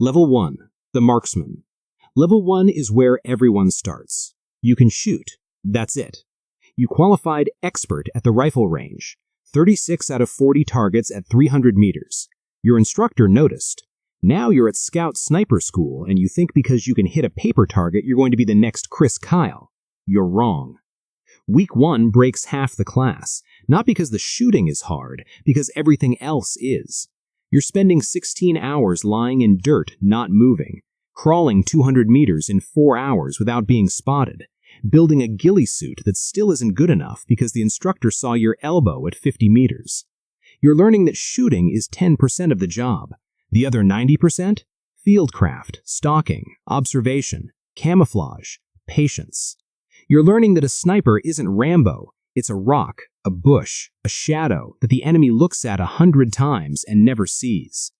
Level 1. The Marksman. Level 1 is where everyone starts. You can shoot. That's it. You qualified expert at the rifle range. 36 out of 40 targets at 300 meters. Your instructor noticed. Now you're at Scout Sniper School and you think because you can hit a paper target you're going to be the next Chris Kyle. You're wrong. Week 1 breaks half the class, not because the shooting is hard, because everything else is. You're spending 16 hours lying in dirt, not moving, crawling 200 meters in 4 hours without being spotted, building a ghillie suit that still isn't good enough because the instructor saw your elbow at 50 meters. You're learning that shooting is 10% of the job. The other 90%? Fieldcraft, stalking, observation, camouflage, patience. You're learning that a sniper isn't Rambo. It's a rock, a bush, a shadow that the enemy looks at 100 times and never sees.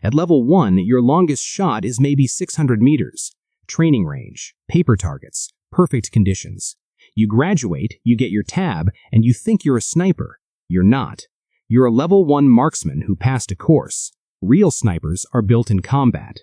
At level 1, your longest shot is maybe 600 meters. Training range, paper targets, perfect conditions. You graduate, you get your tab, and you think you're a sniper. You're not. You're a level 1 marksman who passed a course. Real snipers are built in combat.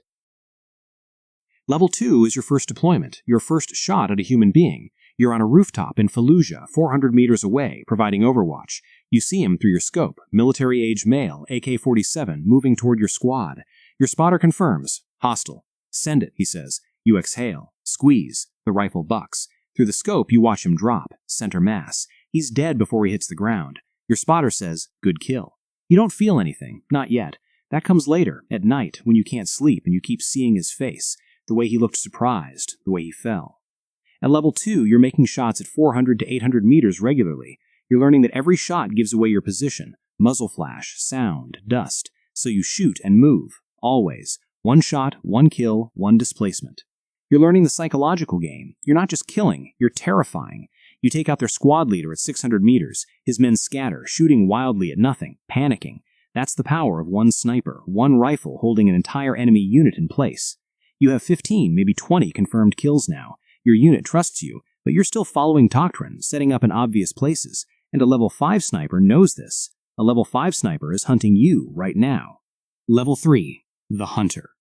Level 2 is your first deployment, your first shot at a human being. You're on a rooftop in Fallujah, 400 meters away, providing overwatch. You see him through your scope, military-age male, AK-47, moving toward your squad. Your spotter confirms, hostile. Send it, he says. You exhale, squeeze, the rifle bucks. Through the scope, you watch him drop, center mass. He's dead before he hits the ground. Your spotter says, good kill. You don't feel anything, not yet. That comes later, at night, when you can't sleep and you keep seeing his face, the way he looked surprised, the way he fell. At level 2, you're making shots at 400 to 800 meters regularly. You're learning that every shot gives away your position, muzzle flash, sound, dust. So you shoot and move, always. One shot, one kill, one displacement. You're learning the psychological game. You're not just killing, you're terrifying. You take out their squad leader at 600 meters. His men scatter, shooting wildly at nothing, panicking. That's the power of one sniper, one rifle holding an entire enemy unit in place. You have 15, maybe 20 confirmed kills now. Your unit trusts you, but you're still following doctrine, setting up in obvious places, and a level 5 sniper knows this. A level 5 sniper is hunting you right now. Level 3. The Hunter.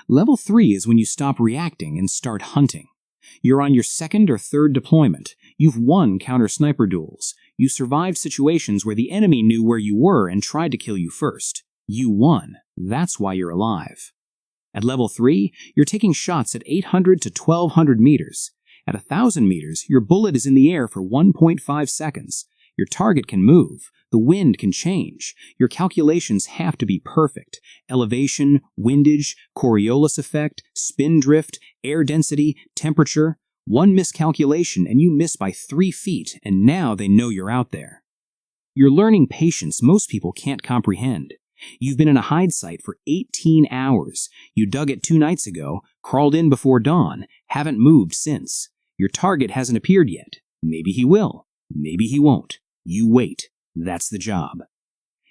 Level 3 is when you stop reacting and start hunting. You're on your second or third deployment. You've won counter-sniper duels. You survived situations where the enemy knew where you were and tried to kill you first. You won. That's why you're alive. At level 3, you're taking shots at 800 to 1200 meters. At 1000 meters, your bullet is in the air for 1.5 seconds. Your target can move. The wind can change. Your calculations have to be perfect. Elevation, windage, Coriolis effect, spin drift, air density, temperature. One miscalculation and you miss by 3 feet, and now they know you're out there. You're learning patience most people can't comprehend. You've been in a hide site for 18 hours. You dug it 2 nights ago, crawled in before dawn, haven't moved since. Your target hasn't appeared yet. Maybe he will. Maybe he won't. You wait. That's the job.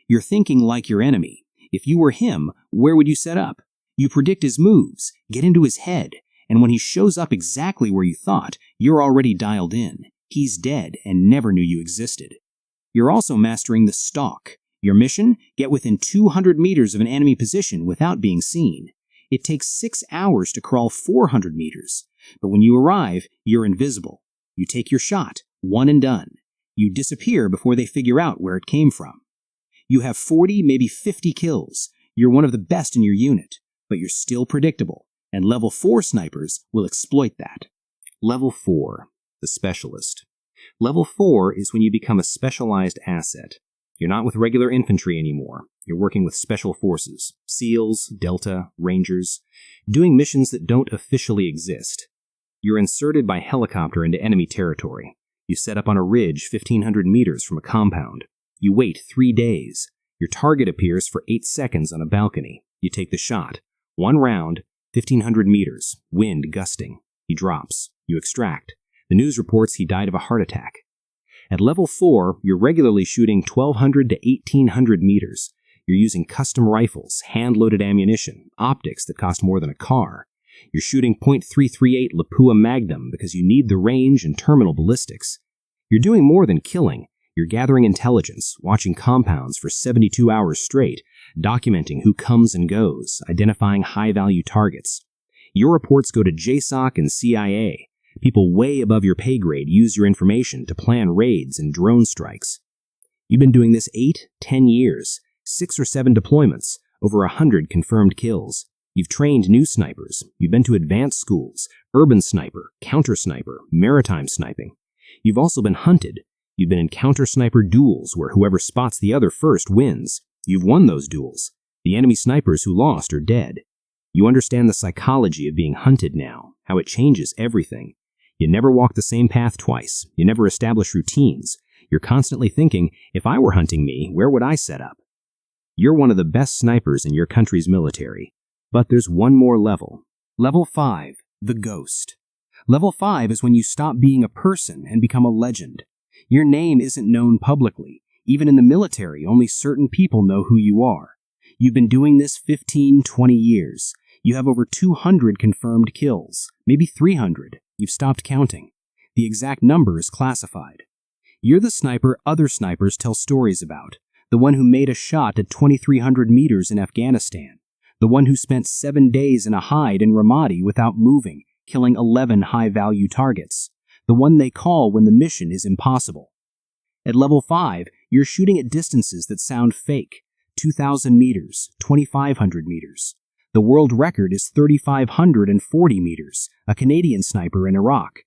You're thinking like your enemy. If you were him, where would you set up? You predict his moves, get into his head, and when he shows up exactly where you thought, you're already dialed in. He's dead and never knew you existed. You're also mastering the stalk. Your mission? Get within 200 meters of an enemy position without being seen. It takes 6 hours to crawl 400 meters. But when you arrive, you're invisible. You take your shot, one and done. You disappear before they figure out where it came from. You have 40, maybe 50 kills. You're one of the best in your unit, but you're still predictable, and level 4 snipers will exploit that. Level 4, the Specialist. Level 4 is when you become a specialized asset. You're not with regular infantry anymore. You're working with special forces, SEALs, Delta, Rangers, doing missions that don't officially exist. You're inserted by helicopter into enemy territory. You set up on a ridge 1,500 meters from a compound. You wait 3 days. Your target appears for 8 seconds on a balcony. You take the shot. 1 round, 1,500 meters, wind gusting. He drops. You extract. The news reports he died of a heart attack. At level 4, you're regularly shooting 1,200 to 1,800 meters. You're using custom rifles, hand-loaded ammunition, optics that cost more than a car. You're shooting .338 Lapua Magnum because you need the range and terminal ballistics. You're doing more than killing. You're gathering intelligence, watching compounds for 72 hours straight, documenting who comes and goes, identifying high-value targets. Your reports go to JSOC and CIA. People way above your pay grade use your information to plan raids and drone strikes. You've been doing this 8, 10 years, 6 or 7 deployments, over 100 confirmed kills. You've trained new snipers. You've been to advanced schools, urban sniper, counter sniper, maritime sniping. You've also been hunted. You've been in counter sniper duels where whoever spots the other first wins. You've won those duels. The enemy snipers who lost are dead. You understand the psychology of being hunted now, how it changes everything. You never walk the same path twice. You never establish routines. You're constantly thinking, if I were hunting me, where would I set up? You're one of the best snipers in your country's military. But there's one more level. Level 5, the ghost. Level 5 is when you stop being a person and become a legend. Your name isn't known publicly. Even in the military, only certain people know who you are. You've been doing this 15, 20 years. You have over 200 confirmed kills, maybe 300. You've stopped counting. The exact number is classified. You're the sniper other snipers tell stories about, the one who made a shot at 2,300 meters in Afghanistan, the one who spent 7 days in a hide in Ramadi without moving, killing 11 high-value targets, the one they call when the mission is impossible. At level 5, you're shooting at distances that sound fake, 2,000 meters, 2,500 meters. The world record is 3,540 meters, a Canadian sniper in Iraq.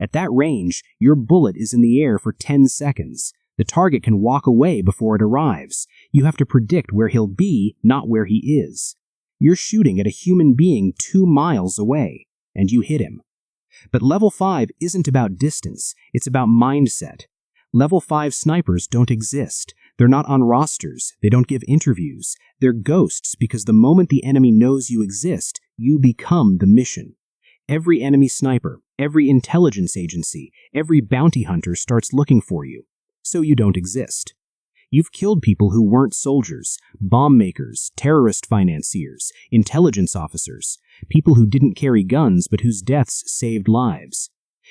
At that range, your bullet is in the air for 10 seconds. The target can walk away before it arrives. You have to predict where he'll be, not where he is. You're shooting at a human being 2 miles away, and you hit him. But level 5 isn't about distance, it's about mindset. Level 5 snipers don't exist. They're not on rosters, they don't give interviews. They're ghosts because the moment the enemy knows you exist, you become the mission. Every enemy sniper, every intelligence agency, every bounty hunter starts looking for you, so you don't exist. You've killed people who weren't soldiers, bomb makers, terrorist financiers, intelligence officers, people who didn't carry guns but whose deaths saved lives.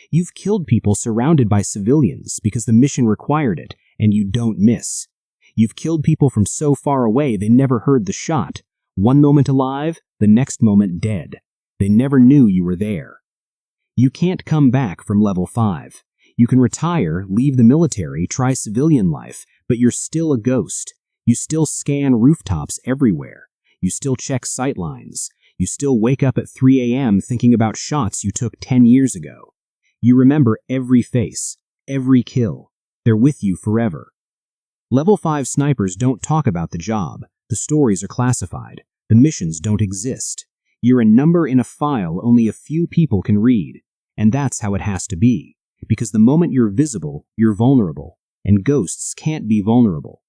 You've killed people surrounded by civilians because the mission required it, and you don't miss. You've killed people from so far away they never heard the shot. One moment alive, the next moment dead. They never knew you were there. You can't come back from level 5. You can retire, leave the military, try civilian life, but you're still a ghost. You still scan rooftops everywhere. You still check sightlines. You still wake up at 3 a.m. thinking about shots you took 10 years ago. You remember every face, every kill. They're with you forever. Level 5 snipers don't talk about the job. The stories are classified. The missions don't exist. You're a number in a file only a few people can read. And that's how it has to be. Because the moment you're visible, you're vulnerable. And ghosts can't be vulnerable.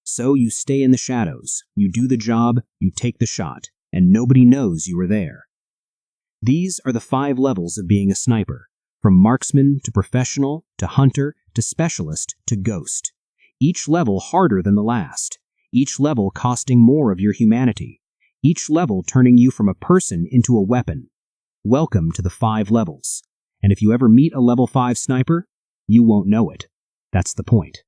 So you stay in the shadows. You do the job, you take the shot, and nobody knows you were there. These are the 5 levels of being a sniper. From marksman to professional, to hunter, to specialist, to ghost. Each level harder than the last. Each level costing more of your humanity. Each level turning you from a person into a weapon. Welcome to the 5 levels. And if you ever meet a level 5 sniper, you won't know it. That's the point.